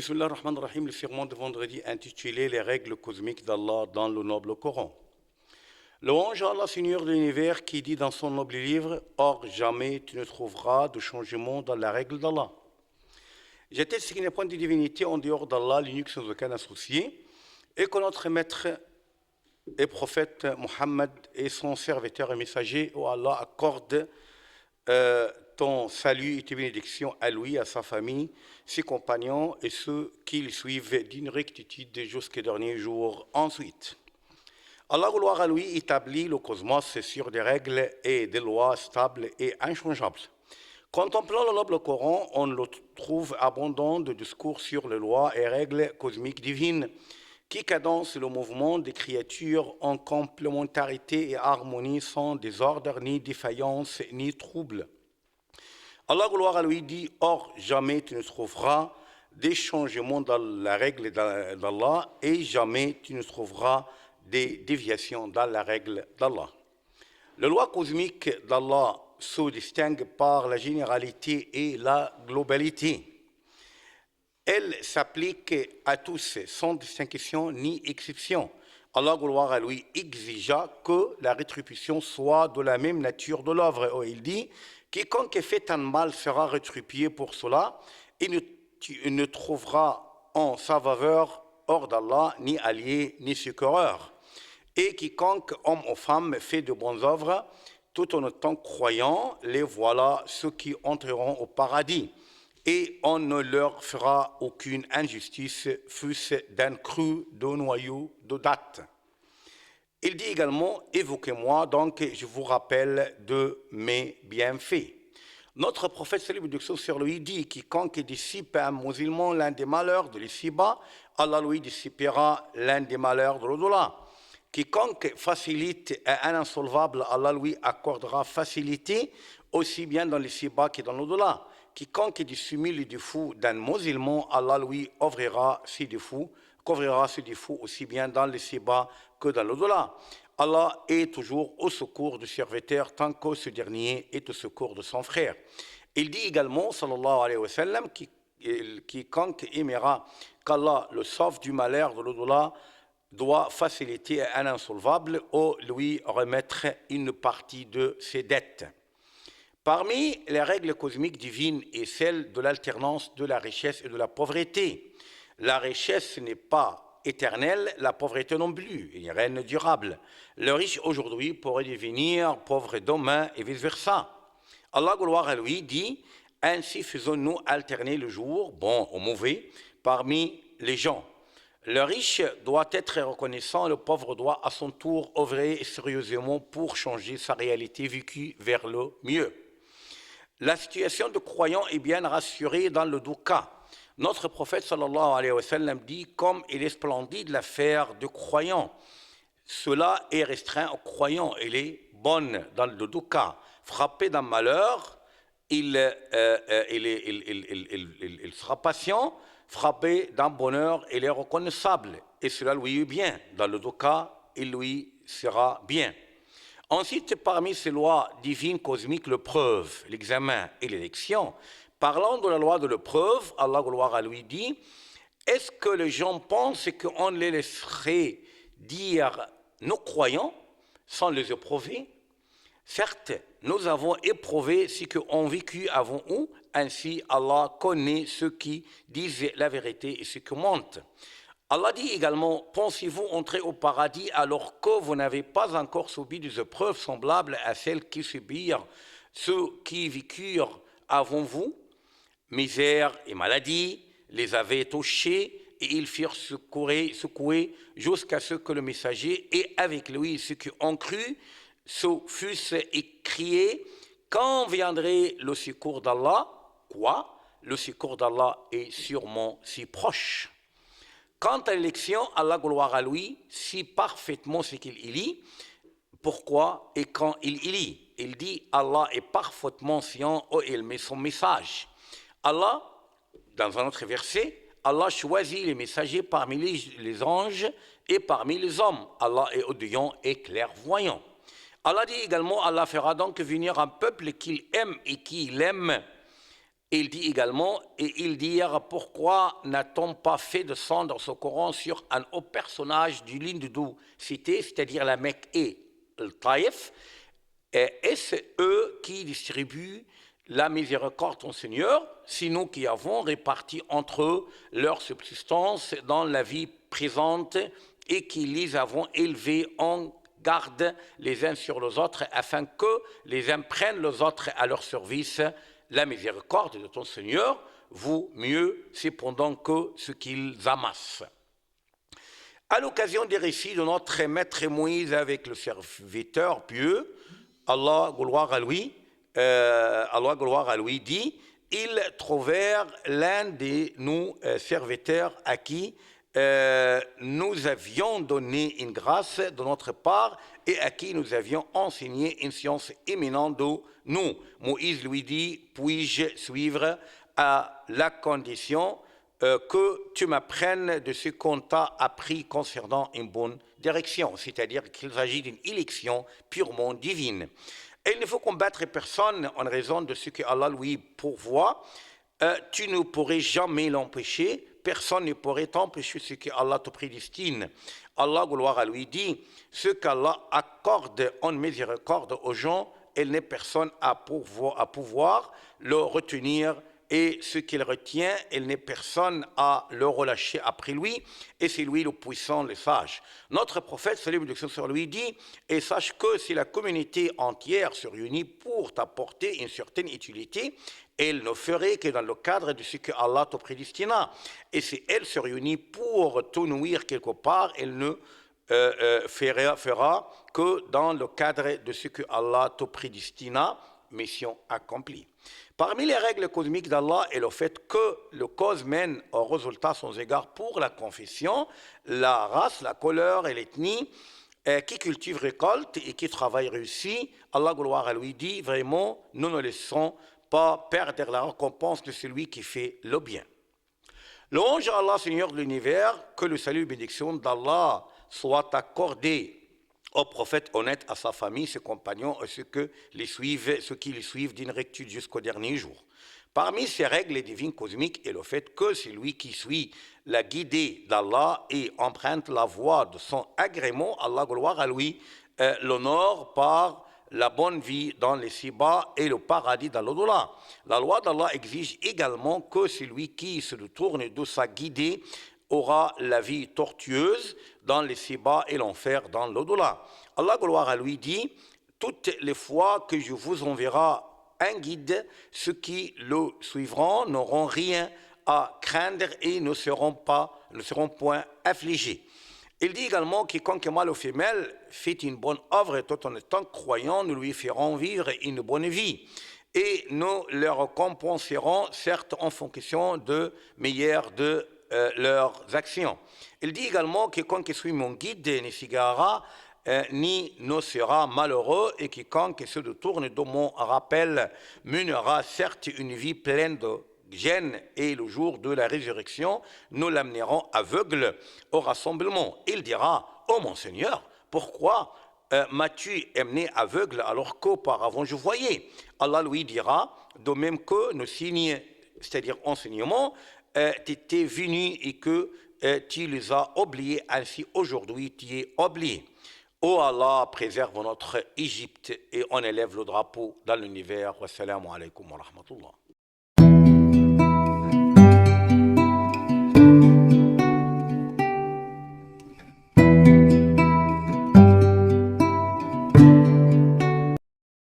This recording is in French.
Bismillah ar-Rahman ar-Rahim, le sermon de vendredi intitulé Les règles cosmiques d'Allah dans le noble Coran. Louange à Allah, Seigneur de l'univers, qui dit dans son noble livre « Or, jamais tu ne trouveras de changement dans la règle d'Allah. » J'atteste qu'il n'y a point de divinité en dehors d'Allah, l'unique sans aucun associé, et que notre maître et prophète Mohammed est son serviteur et messager, où Allah accorde ton salut et tes bénédictions à lui, à sa famille, ses compagnons et ceux qui le suivent d'une rectitude jusqu'au dernier jour. Ensuite, Allah, gloire à lui, établit le cosmos sur des règles et des lois stables et inchangeables. Contemplant le noble Coran, on le trouve abondant de discours sur les lois et règles cosmiques divines qui cadencent le mouvement des créatures en complémentarité et harmonie sans désordre, ni défaillance, ni trouble. Allah, gloire à lui, dit « Or, jamais tu ne trouveras des changements dans la règle d'Allah et jamais tu ne trouveras des déviations dans la règle d'Allah. » Les lois cosmiques d'Allah se distinguent par la généralité et la globalité. Elles s'appliquent à tous, sans distinction ni exception. Allah, gloire à lui, exigea que la rétribution soit de la même nature de l'œuvre. Il dit « Quiconque fait un mal sera rétribué pour cela, et ne trouvera en sa faveur hors d'Allah ni allié ni secoureur. Et quiconque, homme ou femme, fait de bonnes œuvres, tout en étant croyant, les voilà ceux qui entreront au paradis. Et on ne leur fera aucune injustice, fût-ce d'un cru, de noyau, de date. » Il dit également « Évoquez-moi, donc je vous rappelle de mes bienfaits. » Notre prophète, salut et bénédiction sur lui, dit « Quiconque dissipe à un musulman l'un des malheurs de l'ici-bas, Allah lui dissipera l'un des malheurs de l'au-delà. Quiconque facilite à un insolvable, Allah lui accordera facilité aussi bien dans l'ici-bas que dans l'au-delà. Quiconque dissimule les défauts d'un musulman, Allah lui couvrira ses défauts aussi bien dans l'ici-bas que dans l'au-delà. Allah est toujours au secours du serviteur tant que ce dernier est au secours de son frère. Il dit également, sallallahu alayhi wa sallam, quiconque aimera qu'Allah le sauve du malheur de l'au-delà doit faciliter à un insolvable ou lui remettre une partie de ses dettes. Parmi les règles cosmiques divines est celle de l'alternance de la richesse et de la pauvreté. La richesse n'est pas éternelle, la pauvreté non plus, il n'y a rien de durable. Le riche aujourd'hui pourrait devenir pauvre demain et vice-versa. Allah, gloire à lui, dit « Ainsi faisons-nous alterner le jour, bon ou mauvais, parmi les gens. Le riche doit être reconnaissant, le pauvre doit à son tour œuvrer sérieusement pour changer sa réalité vécue vers le mieux. » La situation de croyant est bien rassurée dans le deux cas. Notre prophète sallallahu alayhi wa sallam dit « Comme il est splendide l'affaire de croyant, cela est restreint aux croyants, il est bonne dans le deux cas. Frappé d'un malheur, il sera patient, frappé d'un bonheur, il est reconnaissable. Et cela lui est bien. Dans le deux cas, il lui sera bien. » Ensuite, parmi ces lois divines cosmiques, l'épreuve, l'examen et l'élection, parlant de la loi de l'épreuve, Allah, gloire à lui, dit « Est-ce que les gens pensent qu'on les laisserait dire nous croyons sans les éprouver? Certes, nous avons éprouvé ce qu'ont vécu avant eux, ainsi Allah connaît ceux qui disent la vérité et ceux qui mentent. » Allah dit également, pensez-vous entrer au paradis alors que vous n'avez pas encore subi des épreuves semblables à celles qui subirent ceux qui vécurent avant vous? Misère et maladie les avaient touchés et ils furent secoués jusqu'à ce que le messager et avec lui ceux qui ont cru se fussent écriés, quand viendrait le secours d'Allah? Quoi? Le secours d'Allah est sûrement si proche. Quant à l'élection, Allah, gloire à lui, sait parfaitement ce qu'il lit, pourquoi et quand il lit. Il dit Allah est parfaitement scient où il met son message. Allah, dans un autre verset, Allah choisit les messagers parmi les anges et parmi les hommes. Allah est audient et clairvoyant. Allah dit également Allah fera donc venir un peuple qu'il aime et qu'il aime Il dit également, et ils dirent, pourquoi n'a-t-on pas fait descendre ce Coran sur un haut personnage du ligne de deux cités, c'est-à-dire la Mecque et le Taïf, et c'est eux qui distribuent la miséricorde au Seigneur, c'est nous qui avons réparti entre eux leur subsistance dans la vie présente et qui les avons élevés en garde les uns sur les autres afin que les uns prennent les autres à leur service. La miséricorde de ton Seigneur vaut mieux cependant que ce qu'ils amassent. À l'occasion des récits de notre maître Moïse avec le serviteur pieux, Allah, gloire à lui, dit, ils trouvèrent l'un de nos serviteurs à qui nous avions donné une grâce de notre part et à qui nous avions enseigné une science éminente de nous. Moïse lui dit, puis-je suivre à la condition que tu m'apprennes de ce qu'on t'a appris concernant une bonne direction, c'est-à-dire qu'il s'agit d'une élection purement divine. Et il ne faut combattre personne en raison de ce que Allah lui pourvoit. Tu ne pourrais jamais l'empêcher, personne ne pourrait t'empêcher ce que Allah te prédestine. Allah, gloire à lui, dit, ce qu'Allah accorde en miséricorde aux gens, il n'est personne à pouvoir le retenir, et ce qu'il retient, il n'est personne à le relâcher après lui, et c'est lui le puissant, le sage. Notre prophète, salut sur lui, dit, et sache que si la communauté entière se réunit pour t'apporter une certaine utilité, elle ne ferait que dans le cadre de ce que Allah te prédestina. Et si elle se réunit pour te nuire quelque part, elle ne fera que dans le cadre de ce que Allah te prédestina, mission accomplie. Parmi les règles cosmiques d'Allah est le fait que le cause mène au résultat sans égard pour la confession, la race, la couleur et l'ethnie, qui cultive récolte et qui travaille réussit. Allah, gloire à lui, dit vraiment, nous ne laissons pas perdre la récompense de celui qui fait le bien. Louange à Allah, Seigneur de l'univers, que le salut et bénédiction d'Allah soit accordé au prophète honnête, à sa famille, ses compagnons et ceux qui les suivent d'une rectitude jusqu'au dernier jour. Parmi ces règles divines cosmiques est le fait que celui qui suit la guidée d'Allah et emprunte la voie de son agrément, Allah, gloire à lui, l'honore par la bonne vie dans les ci-bas et le paradis dans l'au-delà. La loi d'Allah exige également que celui qui se détourne de sa guidée aura la vie tortueuse dans les ci-bas et l'enfer dans l'au-delà. Allah, gloire à lui, dit, toutes les fois que je vous enverrai un guide, ceux qui le suivront n'auront rien à craindre et ne seront point affligés. Il dit également, quiconque mâle ou femelle fait une bonne œuvre tout en étant croyant, nous lui ferons vivre une bonne vie. Et nous leur récompenserons, certes en fonction de meilleures de leurs actions. Il dit également que quiconque suit mon guide ne s'égarera ni ne sera malheureux, et quiconque se détourne de mon rappel mènera certes une vie pleine de gêne, et le jour de la résurrection, nous l'amènerons aveugle au rassemblement. Il dira, ô mon Seigneur, pourquoi m'as-tu amené aveugle alors qu'auparavant je voyais? Allah lui dira, de même que nos signes, c'est-à-dire enseignements, t'étaient venus et que tu les as oubliés, ainsi aujourd'hui tu es oublié. Ô Allah, préserve notre Égypte et on élève le drapeau dans l'univers. Wassalamu alaikum wa rahmatullah.